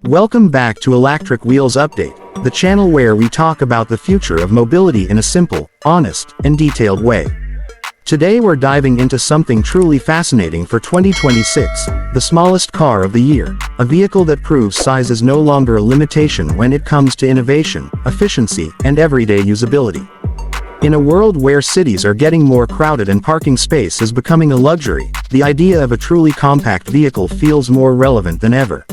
Welcome back to Elactric Wheels Update, the channel where we talk about the future of mobility in a simple, honest, and detailed way. Today we're diving into something truly fascinating for 2026, the smallest car of the year, a vehicle that proves size is no longer a limitation when it comes to innovation, efficiency, and everyday usability. In a world where cities are getting more crowded and parking space is becoming a luxury, the idea of a truly compact vehicle feels more relevant than ever.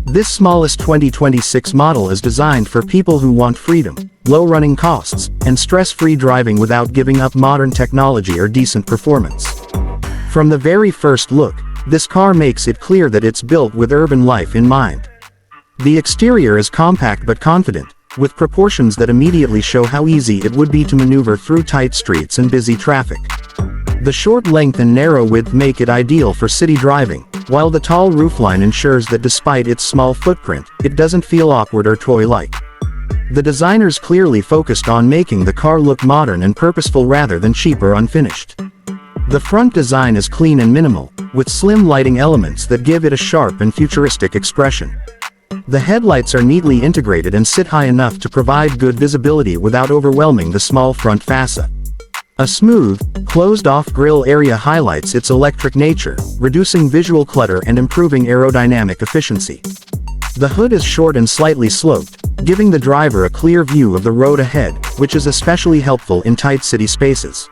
This smallest 2026 model is designed for people who want freedom, low running costs, and stress-free driving without giving up modern technology or decent performance. From the very first look, this car makes it clear that it's built with urban life in mind. The exterior is compact but confident, with proportions that immediately show how easy it would be to maneuver through tight streets and busy traffic. The short length and narrow width make it ideal for city driving, while the tall roofline ensures that despite its small footprint, it doesn't feel awkward or toy-like. The designers clearly focused on making the car look modern and purposeful rather than cheap or unfinished. The front design is clean and minimal, with slim lighting elements that give it a sharp and futuristic expression. The headlights are neatly integrated and sit high enough to provide good visibility without overwhelming the small front fascia. A smooth, closed-off grille area highlights its electric nature, reducing visual clutter and improving aerodynamic efficiency. The hood is short and slightly sloped, giving the driver a clear view of the road ahead, which is especially helpful in tight city spaces.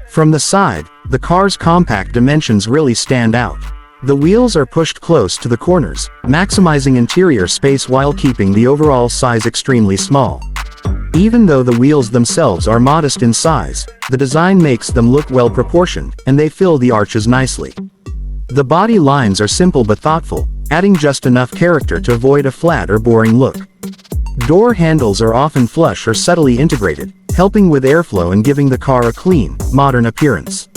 From the side, the car's compact dimensions really stand out. The wheels are pushed close to the corners, maximizing interior space while keeping the overall size extremely small. Even though the wheels themselves are modest in size, the design makes them look well proportioned, and they fill the arches nicely. The body lines are simple but thoughtful, adding just enough character to avoid a flat or boring look. Door handles are often flush or subtly integrated, helping with airflow and giving the car a clean, modern appearance.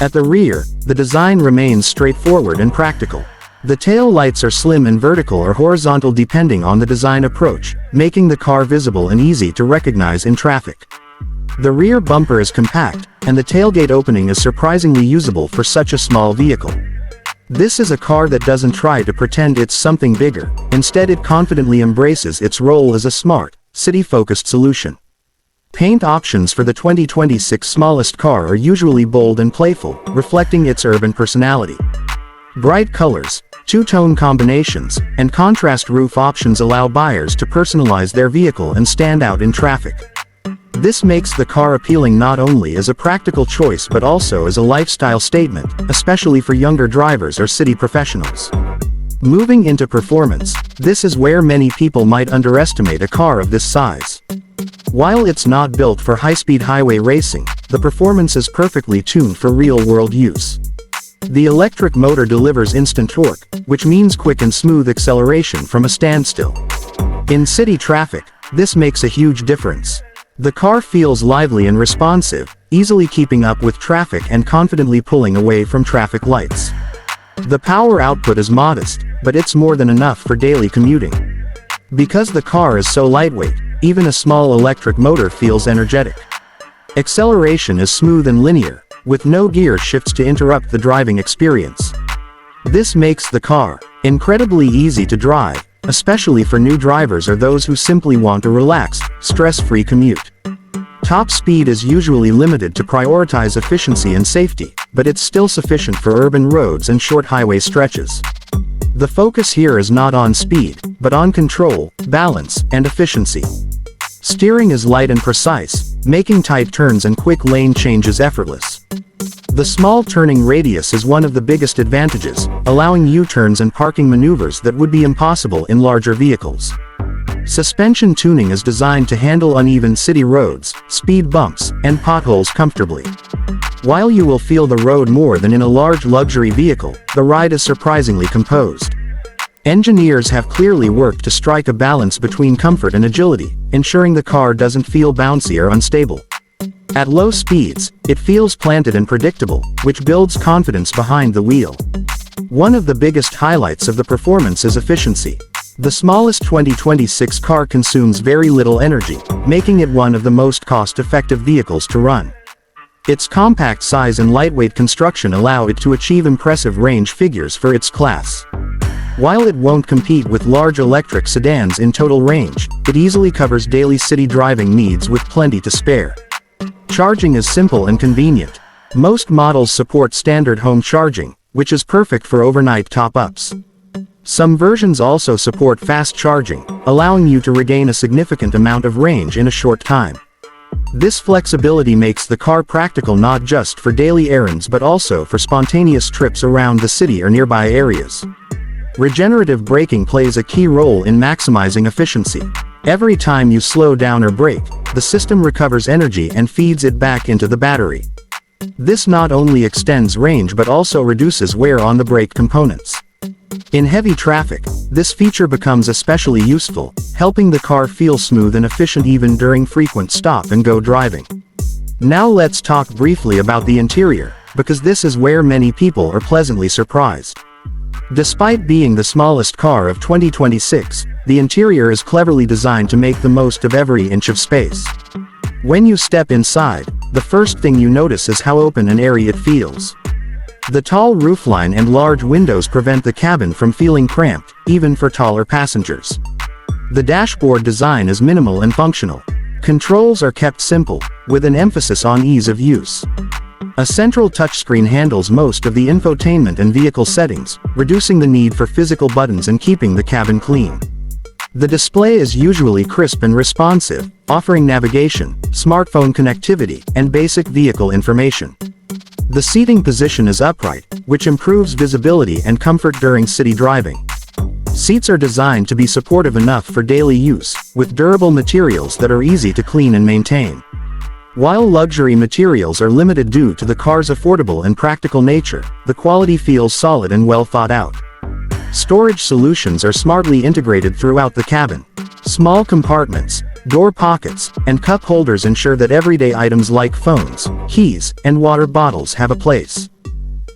At the rear, the design remains straightforward and practical. The tail lights are slim and vertical or horizontal depending on the design approach, making the car visible and easy to recognize in traffic. The rear bumper is compact, and the tailgate opening is surprisingly usable for such a small vehicle. This is a car that doesn't try to pretend it's something bigger, instead it confidently embraces its role as a smart, city-focused solution. Paint options for the 2026 smallest car are usually bold and playful, reflecting its urban personality. Bright colors, two-tone combinations, and contrast roof options allow buyers to personalize their vehicle and stand out in traffic. This makes the car appealing not only as a practical choice but also as a lifestyle statement, especially for younger drivers or city professionals. Moving into performance, this is where many people might underestimate a car of this size. While it's not built for high-speed highway racing, the performance is perfectly tuned for real-world use. The electric motor delivers instant torque, which means quick and smooth acceleration from a standstill. In city traffic, this makes a huge difference. The car feels lively and responsive, easily keeping up with traffic and confidently pulling away from traffic lights. The power output is modest, but it's more than enough for daily commuting. Because the car is so lightweight, even a small electric motor feels energetic. Acceleration is smooth and linear, with no gear shifts to interrupt the driving experience. This makes the car incredibly easy to drive, especially for new drivers or those who simply want a relaxed, stress-free commute. Top speed is usually limited to prioritize efficiency and safety, but it's still sufficient for urban roads and short highway stretches. The focus here is not on speed, but on control, balance, and efficiency. Steering is light and precise, making tight turns and quick lane changes effortless. The small turning radius is one of the biggest advantages, allowing U-turns and parking maneuvers that would be impossible in larger vehicles. Suspension tuning is designed to handle uneven city roads, speed bumps, and potholes comfortably. While you will feel the road more than in a large luxury vehicle, the ride is surprisingly composed. Engineers have clearly worked to strike a balance between comfort and agility, ensuring the car doesn't feel bouncy or unstable. At low speeds, it feels planted and predictable, which builds confidence behind the wheel. One of the biggest highlights of the performance is efficiency. The smallest 2026 car consumes very little energy, making it one of the most cost-effective vehicles to run. Its compact size and lightweight construction allow it to achieve impressive range figures for its class. While it won't compete with large electric sedans in total range, it easily covers daily city driving needs with plenty to spare. Charging is simple and convenient. Most models support standard home charging, which is perfect for overnight top-ups. Some versions also support fast charging, allowing you to regain a significant amount of range in a short time. This flexibility makes the car practical not just for daily errands but also for spontaneous trips around the city or nearby areas. Regenerative braking plays a key role in maximizing efficiency. Every time you slow down or brake, the system recovers energy and feeds it back into the battery. This not only extends range but also reduces wear on the brake components. In heavy traffic, this feature becomes especially useful, helping the car feel smooth and efficient even during frequent stop-and-go driving. Now let's talk briefly about the interior, because this is where many people are pleasantly surprised. Despite being the smallest car of 2026, the interior is cleverly designed to make the most of every inch of space. When you step inside, the first thing you notice is how open and airy it feels. The tall roofline and large windows prevent the cabin from feeling cramped, even for taller passengers. The dashboard design is minimal and functional. Controls are kept simple, with an emphasis on ease of use. A central touchscreen handles most of the infotainment and vehicle settings, reducing the need for physical buttons and keeping the cabin clean. The display is usually crisp and responsive, offering navigation, smartphone connectivity, and basic vehicle information. The seating position is upright, which improves visibility and comfort during city driving. Seats are designed to be supportive enough for daily use, with durable materials that are easy to clean and maintain. While luxury materials are limited due to the car's affordable and practical nature, the quality feels solid and well thought out. Storage solutions are smartly integrated throughout the cabin. Small compartments, door pockets, and cup holders ensure that everyday items like phones, keys, and water bottles have a place.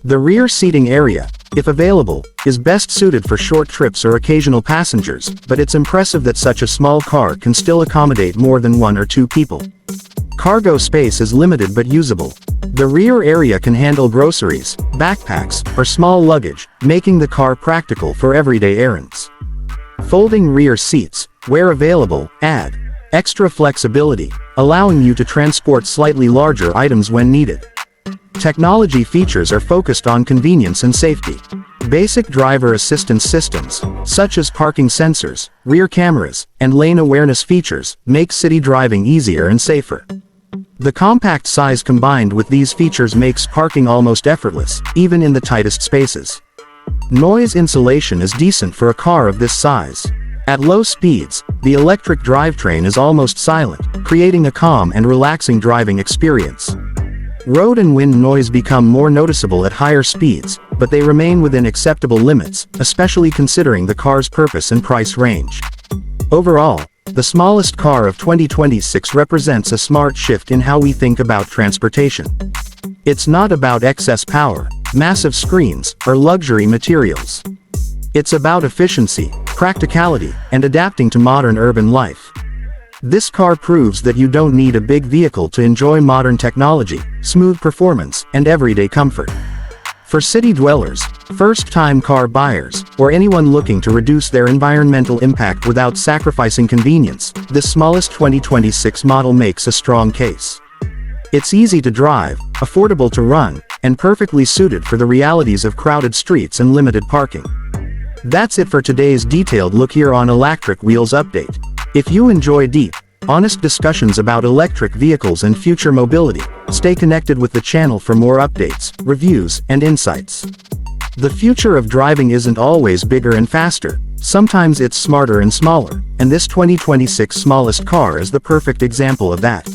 The rear seating area, if available, is best suited for short trips or occasional passengers, but it's impressive that such a small car can still accommodate more than 1 or 2 people. Cargo space is limited but usable. The rear area can handle groceries, backpacks, or small luggage, making the car practical for everyday errands. Folding rear seats, where available, add extra flexibility, allowing you to transport slightly larger items when needed. Technology features are focused on convenience and safety. Basic driver assistance systems, such as parking sensors, rear cameras, and lane awareness features, make city driving easier and safer. The compact size combined with these features makes parking almost effortless, even in the tightest spaces. Noise insulation is decent for a car of this size. At low speeds, the electric drivetrain is almost silent, creating a calm and relaxing driving experience. Road and wind noise become more noticeable at higher speeds, but they remain within acceptable limits, especially considering the car's purpose and price range. Overall, the smallest car of 2026 represents a smart shift in how we think about transportation. It's not about excess power, massive screens, or luxury materials. It's about efficiency, practicality, and adapting to modern urban life. This car proves that you don't need a big vehicle to enjoy modern technology, smooth performance, and everyday comfort. For city dwellers, first-time car buyers, or anyone looking to reduce their environmental impact without sacrificing convenience, this smallest 2026 model makes a strong case. It's easy to drive, affordable to run, and perfectly suited for the realities of crowded streets and limited parking. That's it for today's detailed look here on Elactric Wheels Update. If you enjoy deep, honest discussions about electric vehicles and future mobility, stay connected with the channel for more updates, reviews, and insights. The future of driving isn't always bigger and faster, sometimes it's smarter and smaller, and this 2026 smallest car is the perfect example of that.